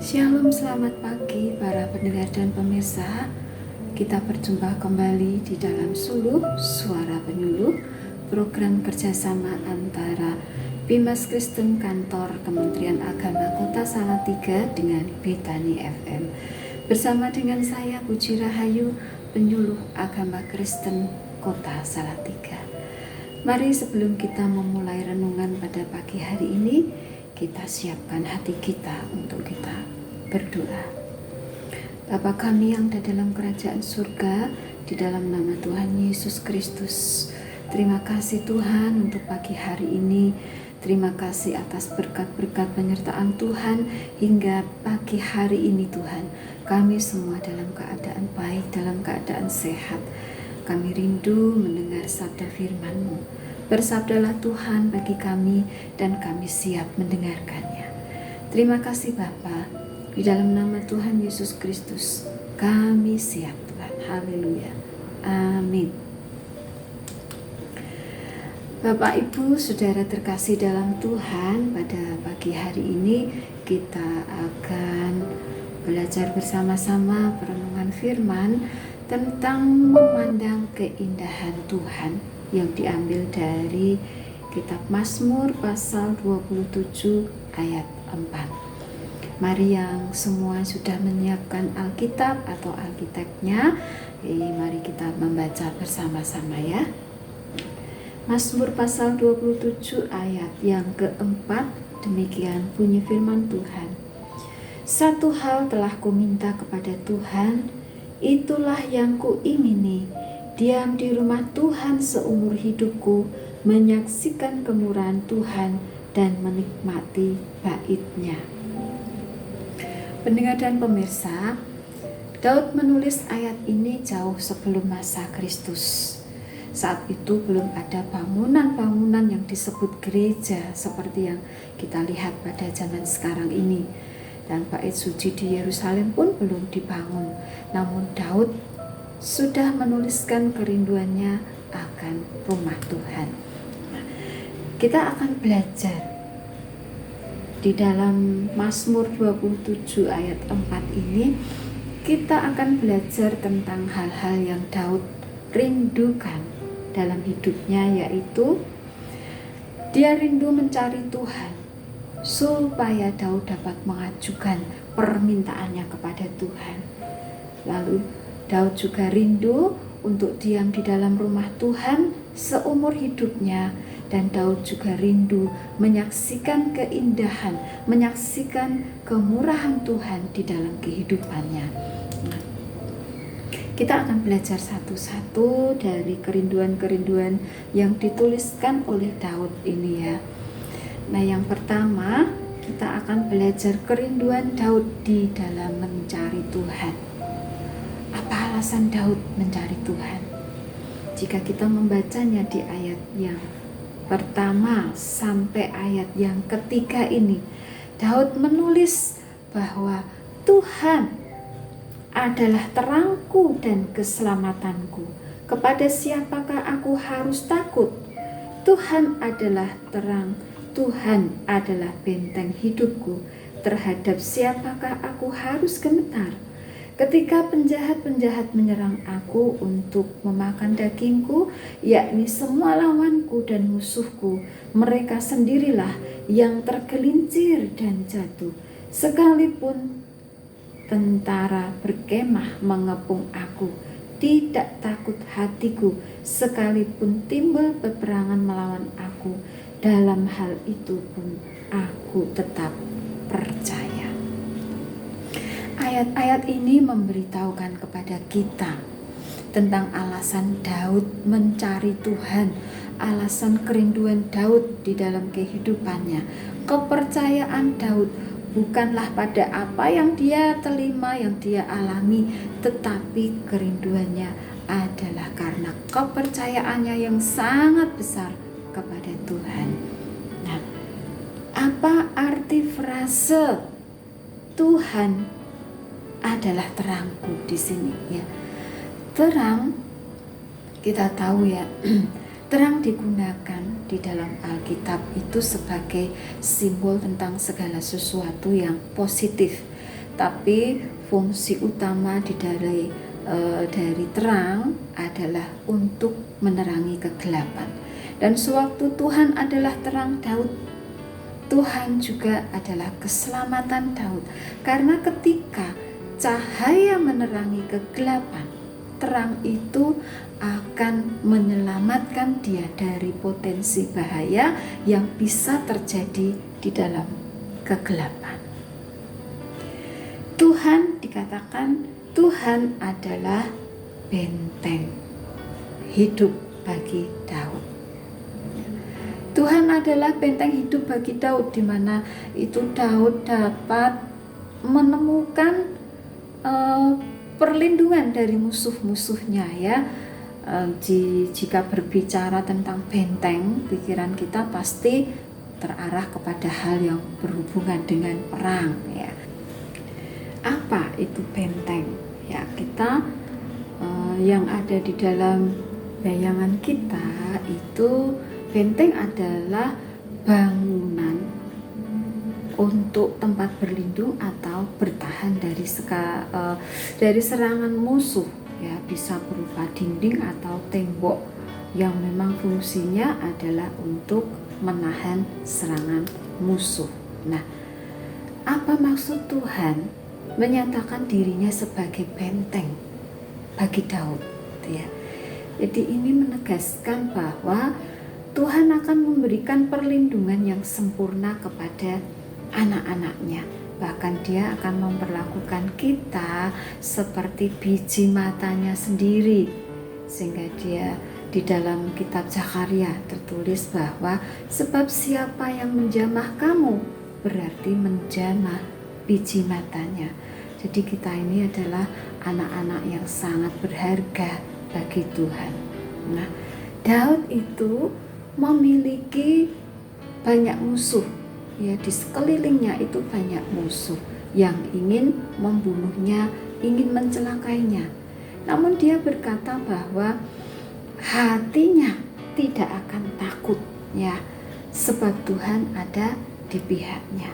Shalom, selamat pagi para pendengar dan pemirsa. Kita berjumpa kembali di dalam Suluh Suara Penyuluh, program kerjasama antara Bimas Kristen Kantor Kementerian Agama Kota Salatiga dengan Betani FM. Bersama dengan saya Puji Rahayu, penyuluh agama Kristen Kota Salatiga. Mari sebelum kita memulai renungan pada pagi hari ini, kita siapkan hati kita untuk kita berdoa. Bapa kami yang ada dalam kerajaan surga, di dalam nama Tuhan Yesus Kristus, terima kasih Tuhan untuk pagi hari ini. Terima kasih atas berkat-berkat penyertaan Tuhan hingga pagi hari ini Tuhan. Kami semua dalam keadaan baik, dalam keadaan sehat. Kami rindu mendengar sabda firman-Mu. Bersabdalah Tuhan bagi kami dan kami siap mendengarkannya. Terima kasih Bapa. Di dalam nama Tuhan Yesus Kristus kami siap Tuhan. Haleluya. Amin. Bapak Ibu Saudara terkasih dalam Tuhan, pada pagi hari ini kita akan belajar bersama-sama perenungan firman tentang memandang keindahan Tuhan yang diambil dari kitab Mazmur pasal 27 ayat 4. Mari yang semua sudah menyiapkan Alkitab atau Alkitabnya, mari kita membaca bersama-sama ya. Mazmur pasal 27 ayat yang keempat, demikian bunyi firman Tuhan. Satu hal telah kuminta kepada Tuhan, itulah yang kuingini, diam di rumah Tuhan seumur hidupku, menyaksikan kemurahan Tuhan dan menikmati bait-Nya. Pendengar dan pemirsa, Daud menulis ayat ini jauh sebelum masa Kristus. Saat itu belum ada bangunan-bangunan yang disebut gereja seperti yang kita lihat pada zaman sekarang ini. Dan bait suci di Yerusalem pun belum dibangun. Namun Daud sudah menuliskan kerinduannya akan rumah Tuhan. Kita akan belajar di dalam Mazmur 27 ayat 4 ini. Kita akan belajar tentang hal-hal yang Daud rindukan dalam hidupnya, yaitu dia rindu mencari Tuhan supaya Daud dapat mengajukan permintaannya kepada Tuhan. Lalu Daud juga rindu untuk diam di dalam rumah Tuhan seumur hidupnya, dan Daud juga rindu menyaksikan keindahan, menyaksikan kemurahan Tuhan di dalam kehidupannya. Kita akan belajar satu-satu dari kerinduan-kerinduan yang dituliskan oleh Daud ini ya. Nah, yang pertama kita akan belajar kerinduan Daud di dalam mencari Tuhan. Apa alasan Daud mencari Tuhan? Jika kita membacanya di ayat yang pertama sampai ayat yang ketiga ini, Daud menulis bahwa Tuhan adalah terangku dan keselamatanku. Kepada siapakah aku harus takut? Tuhan adalah terang, Tuhan adalah benteng hidupku. Terhadap siapakah aku harus gemetar? Ketika penjahat-penjahat menyerang aku untuk memakan dagingku, yakni semua lawanku dan musuhku, mereka sendirilah yang tergelincir dan jatuh. Sekalipun tentara berkemah mengepung aku, tidak takut hatiku. Sekalipun timbul peperangan melawan aku, dalam hal itu pun aku tetap percaya. Ayat-ayat ini memberitahukan kepada kita tentang alasan Daud mencari Tuhan, alasan kerinduan Daud di dalam kehidupannya. Kepercayaan Daud bukanlah pada apa yang dia terima, yang dia alami, tetapi kerinduannya adalah karena kepercayaannya yang sangat besar kepada Tuhan. Nah, apa arti frase Tuhan adalah terangku di sini ya? Terang, kita tahu ya, terang digunakan di dalam Alkitab itu sebagai simbol tentang segala sesuatu yang positif, tapi fungsi utama dari terang adalah untuk menerangi kegelapan. Dan sewaktu Tuhan adalah terang Daud, Tuhan juga adalah keselamatan Daud. Karena ketika cahaya menerangi kegelapan, terang itu akan menyelamatkan dia dari potensi bahaya yang bisa terjadi di dalam kegelapan. Tuhan dikatakan, Tuhan adalah benteng hidup bagi Daud. Tuhan adalah benteng hidup bagi Daud, di mana itu Daud dapat menemukan perlindungan dari musuh-musuhnya ya. Jika berbicara tentang benteng, pikiran kita pasti terarah kepada hal yang berhubungan dengan perang ya. Apa itu benteng? Ya, kita yang ada di dalam bayangan kita itu benteng adalah bangunan untuk tempat berlindung atau bertahan dari serangan musuh ya, bisa berupa dinding atau tembok yang memang fungsinya adalah untuk menahan serangan musuh. Nah, apa maksud Tuhan menyatakan dirinya sebagai benteng bagi Daud ya? Jadi ini menegaskan bahwa Tuhan akan memberikan perlindungan yang sempurna kepada anak-anaknya. Bahkan dia akan memperlakukan kita seperti biji matanya sendiri. Sehingga dia di dalam kitab Zakaria tertulis bahwa sebab siapa yang menjamah kamu berarti menjamah biji matanya. Jadi kita ini adalah anak-anak yang sangat berharga bagi Tuhan. Nah, Daud itu memiliki banyak musuh ya, di sekelilingnya itu banyak musuh yang ingin membunuhnya, ingin mencelakainya. Namun dia berkata bahwa hatinya tidak akan takut ya, sebab Tuhan ada di pihaknya.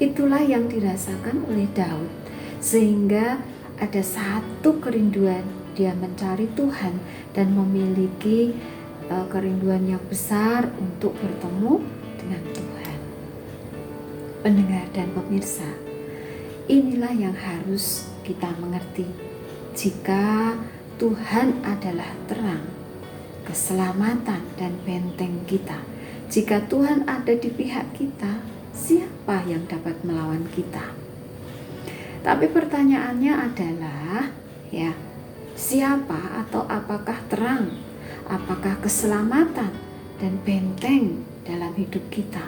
Itulah yang dirasakan oleh Daud, sehingga ada satu kerinduan, dia mencari Tuhan dan memiliki kerinduan yang besar untuk bertemu dengan Tuhan. Pendengar dan pemirsa, inilah yang harus kita mengerti. Jika Tuhan adalah terang, keselamatan dan benteng kita, jika Tuhan ada di pihak kita, siapa yang dapat melawan kita? Tapi pertanyaannya adalah ya, siapa atau apakah terang? Apakah keselamatan dan benteng dalam hidup kita?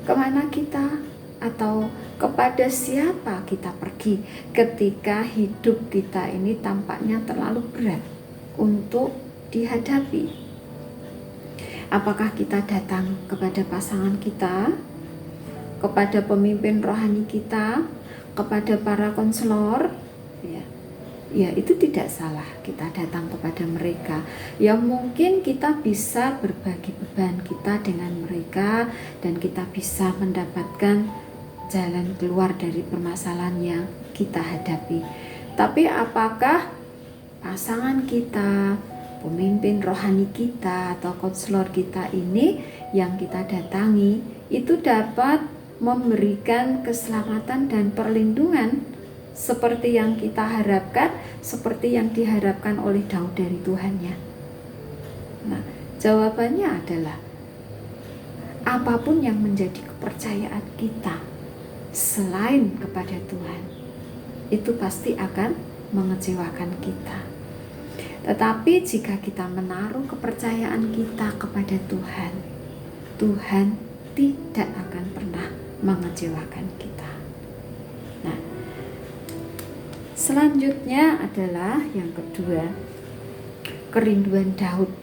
Kemana kita atau kepada siapa kita pergi ketika hidup kita ini tampaknya terlalu berat untuk dihadapi? Apakah kita datang kepada pasangan kita, kepada pemimpin rohani kita, kepada para konselor? Ya, itu tidak salah kita datang kepada mereka. Yang mungkin kita bisa berbagi beban kita dengan mereka dan kita bisa mendapatkan jalan keluar dari permasalahan yang kita hadapi. Tapi apakah pasangan kita, pemimpin rohani kita atau konselor kita ini yang kita datangi itu dapat memberikan keselamatan dan perlindungan seperti yang kita harapkan, seperti yang diharapkan oleh Daud dari Tuhannya? Nah, jawabannya adalah apapun yang menjadi kepercayaan kita selain kepada Tuhan, itu pasti akan mengecewakan kita. Tetapi jika kita menaruh kepercayaan kita kepada Tuhan, Tuhan tidak akan pernah mengecewakan kita. Nah, selanjutnya adalah yang kedua, kerinduan Daud.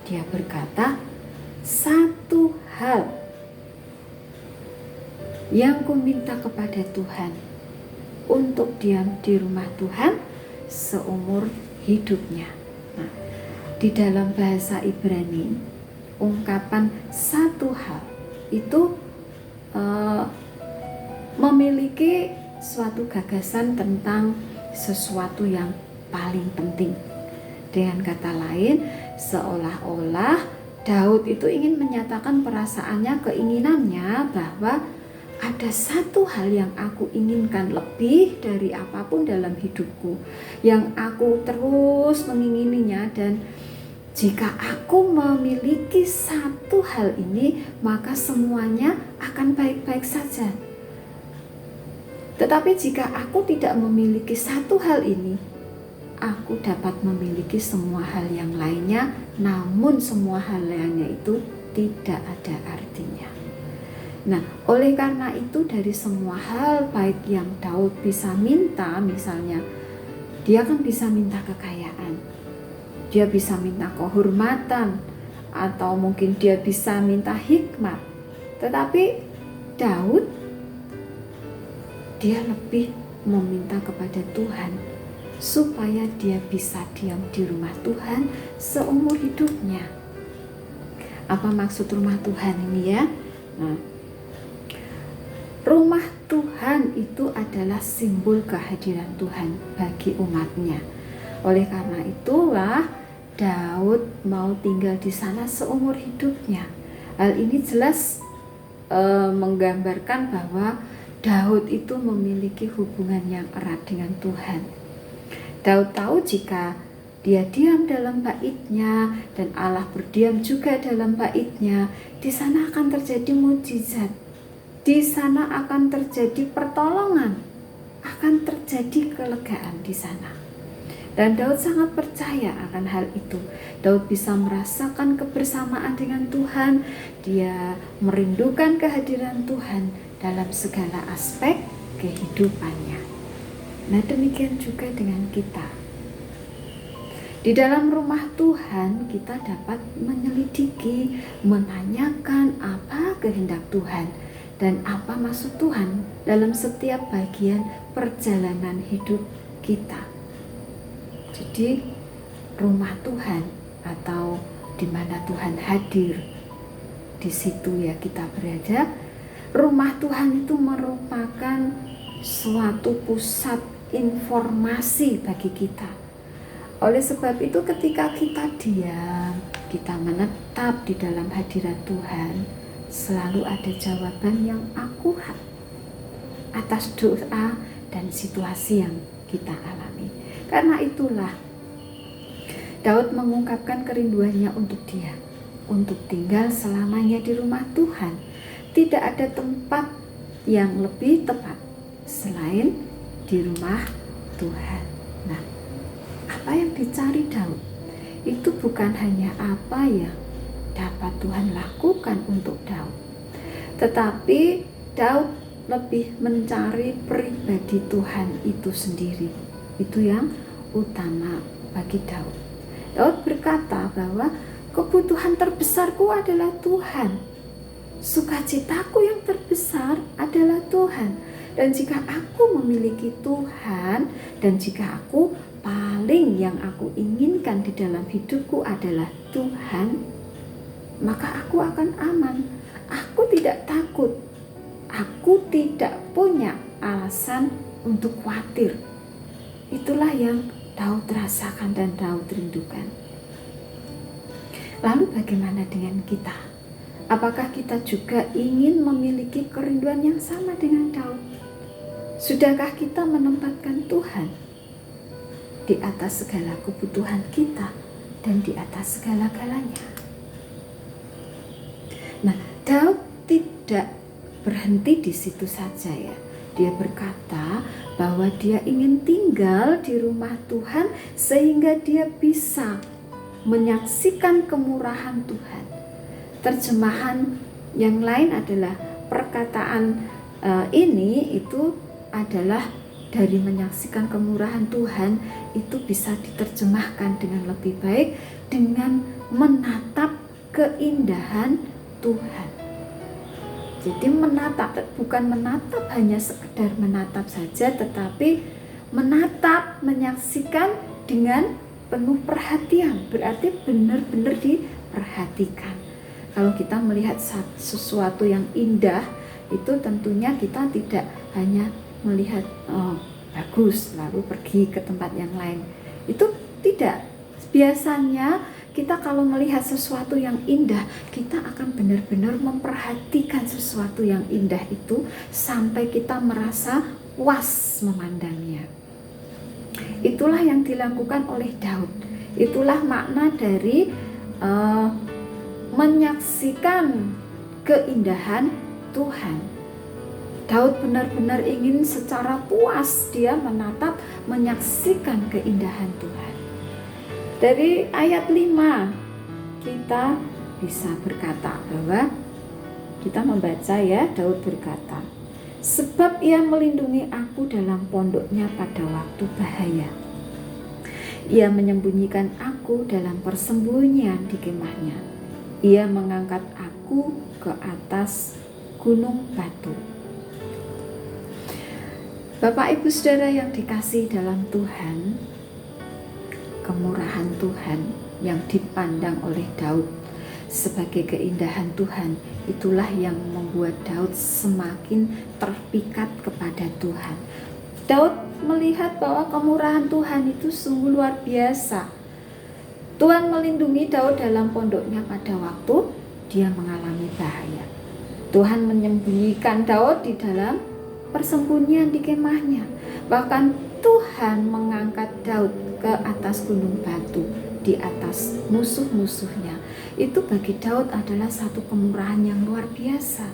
Dia berkata, satu hal yang kuminta kepada Tuhan, untuk diam di rumah Tuhan seumur hidupnya. Nah, di dalam bahasa Ibrani, ungkapan satu hal itu memiliki suatu gagasan tentang sesuatu yang paling penting. Dengan kata lain, seolah-olah Daud itu ingin menyatakan perasaannya, keinginannya bahwa ada satu hal yang aku inginkan lebih dari apapun dalam hidupku, yang aku terus mengingininya, dan jika aku memiliki satu hal ini, maka semuanya akan baik-baik saja. Tetapi jika aku tidak memiliki satu hal ini, aku dapat memiliki semua hal yang lainnya, namun semua hal lainnya itu tidak ada artinya. Nah, oleh karena itu dari semua hal baik yang Daud bisa minta, misalnya dia kan bisa minta kekayaan, dia bisa minta kehormatan, atau mungkin dia bisa minta hikmat. Tetapi Daud, dia lebih meminta kepada Tuhan supaya dia bisa diam di rumah Tuhan seumur hidupnya. Apa maksud rumah Tuhan ini ya? Nah, rumah Tuhan itu adalah simbol kehadiran Tuhan bagi umatnya. Oleh karena itulah Daud mau tinggal di sana seumur hidupnya. Hal ini jelas menggambarkan bahwa Daud itu memiliki hubungan yang erat dengan Tuhan. Daud tahu jika dia diam dalam baitnya dan Allah berdiam juga dalam baitnya, di sana akan terjadi mukjizat, di sana akan terjadi pertolongan, akan terjadi kelegaan di sana. Dan Daud sangat percaya akan hal itu. Daud bisa merasakan kebersamaan dengan Tuhan, dia merindukan kehadiran Tuhan dalam segala aspek kehidupannya. Nah, demikian juga dengan kita. Di dalam rumah Tuhan kita dapat menyelidiki, menanyakan apa kehendak Tuhan dan apa maksud Tuhan dalam setiap bagian perjalanan hidup kita. Jadi rumah Tuhan atau di mana Tuhan hadir, di situ ya kita berada. Rumah Tuhan itu merupakan suatu pusat informasi bagi kita. Oleh sebab itu ketika kita diam, kita menetap di dalam hadirat Tuhan, selalu ada jawaban yang akurat atas doa dan situasi yang kita alami. Karena itulah Daud mengungkapkan kerinduannya untuk dia, untuk tinggal selamanya di rumah Tuhan. Tidak ada tempat yang lebih tepat selain di rumah Tuhan. Nah, apa yang dicari Daud itu bukan hanya apa yang dapat Tuhan lakukan untuk Daud, tetapi Daud lebih mencari pribadi Tuhan itu sendiri. Itu yang utama bagi Daud. Daud berkata bahwa kebutuhan terbesarku adalah Tuhan, sukacitaku yang terbesar adalah Tuhan. Dan jika aku memiliki Tuhan, dan jika aku paling yang aku inginkan di dalam hidupku adalah Tuhan, maka aku akan aman. Aku tidak takut. Aku tidak punya alasan untuk khawatir. Itulah yang Daud rasakan dan Daud rindukan. Lalu bagaimana dengan kita? Apakah kita juga ingin memiliki kerinduan yang sama dengan Daud? Sudahkah kita menempatkan Tuhan di atas segala kebutuhan kita dan di atas segala-galanya? Nah, Daud tidak berhenti di situ saja ya. Dia berkata bahwa dia ingin tinggal di rumah Tuhan sehingga dia bisa menyaksikan kemurahan Tuhan. Terjemahan yang lain adalah perkataan ini itu adalah dari menyaksikan kemurahan Tuhan itu bisa diterjemahkan dengan lebih baik dengan menatap keindahan Tuhan. Jadi menatap, bukan menatap hanya sekedar menatap saja, tetapi menatap, menyaksikan dengan penuh perhatian, berarti benar-benar diperhatikan. Kalau kita melihat sesuatu yang indah, itu tentunya kita tidak hanya melihat bagus lalu pergi ke tempat yang lain. Itu tidak. Biasanya kita kalau melihat sesuatu yang indah, kita akan benar-benar memperhatikan sesuatu yang indah itu sampai kita merasa puas memandangnya. Itulah yang dilakukan oleh Daud. Itulah makna dari menyaksikan keindahan Tuhan. Daud benar-benar ingin secara puas dia menatap, menyaksikan keindahan Tuhan. Dari ayat 5 kita bisa berkata bahwa kita membaca ya, Daud berkata, sebab ia melindungi aku dalam pondoknya pada waktu bahaya. Ia menyembunyikan aku dalam persembunyian di kemahnya. Ia mengangkat aku ke atas gunung batu. Bapak Ibu Saudara yang dikasihi dalam Tuhan, kemurahan Tuhan yang dipandang oleh Daud sebagai keindahan Tuhan, itulah yang membuat Daud semakin terpikat kepada Tuhan. Daud melihat bahwa kemurahan Tuhan itu sungguh luar biasa. Tuhan melindungi Daud dalam pondoknya pada waktu dia mengalami bahaya. Tuhan menyembunyikan Daud di dalam persembunyian di kemahnya. Bahkan Tuhan mengangkat Daud ke atas gunung batu, di atas musuh-musuhnya. Itu bagi Daud adalah satu kemurahan yang luar biasa.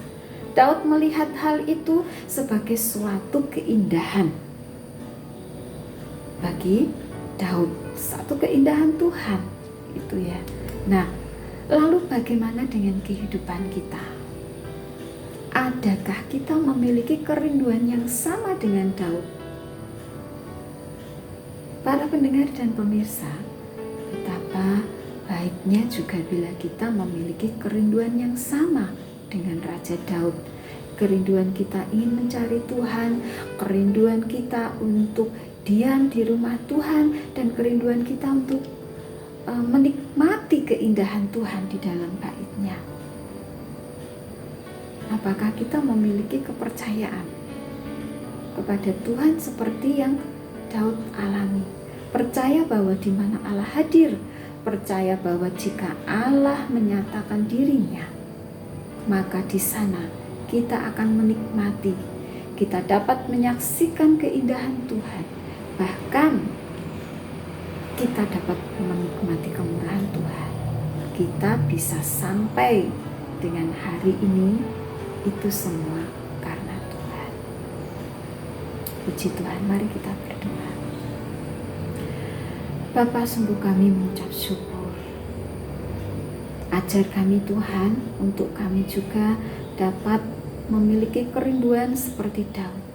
Daud melihat hal itu sebagai suatu keindahan bagi Daud, satu keindahan Tuhan itu ya. Nah, lalu bagaimana dengan kehidupan kita? Adakah kita memiliki kerinduan yang sama dengan Daud? Para pendengar dan pemirsa, betapa baiknya juga bila kita memiliki kerinduan yang sama dengan Raja Daud. Kerinduan kita ingin mencari Tuhan, kerinduan kita untuk diam di rumah Tuhan, dan kerinduan kita untuk menikmati keindahan Tuhan di dalam bait-Nya. Apakah kita memiliki kepercayaan kepada Tuhan seperti yang Daud alami? Percaya bahwa di mana Allah hadir, percaya bahwa jika Allah menyatakan dirinya, maka di sana kita akan menikmati, kita dapat menyaksikan keindahan Tuhan. Bahkan kita dapat menikmati kemurahan Tuhan. Kita bisa sampai dengan hari ini, itu semua karena Tuhan. Puji Tuhan, mari kita berdoa. Bapa, sungguh kami mengucap syukur. Ajar kami Tuhan, untuk kami juga dapat memiliki kerinduan seperti Daud.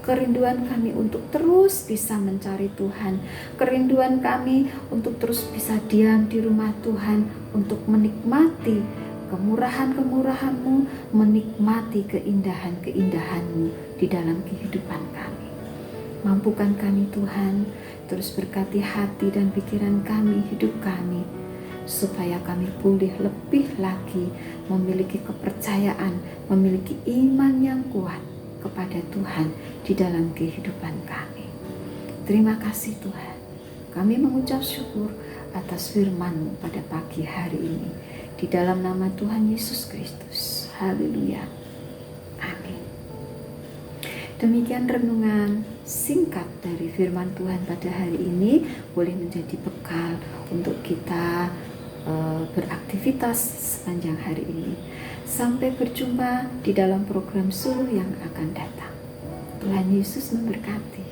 Kerinduan kami untuk terus bisa mencari Tuhan. Kerinduan kami untuk terus bisa diam di rumah Tuhan, untuk menikmati kemurahan-kemurahan-Mu, menikmati keindahan-keindahan-Mu di dalam kehidupan kami. Mampukan kami Tuhan, terus berkati hati dan pikiran kami, hidup kami, supaya kami boleh lebih lagi memiliki kepercayaan, memiliki iman yang kuat kepada Tuhan di dalam kehidupan kami. Terima kasih Tuhan. Kami mengucap syukur atas firman-Mu pada pagi hari ini. Di dalam nama Tuhan Yesus Kristus. Haleluya. Amin. Demikian renungan singkat dari firman Tuhan pada hari ini, boleh menjadi bekal untuk kita beraktivitas sepanjang hari ini. Sampai berjumpa di dalam program Suluh yang akan datang. Tuhan Yesus memberkati.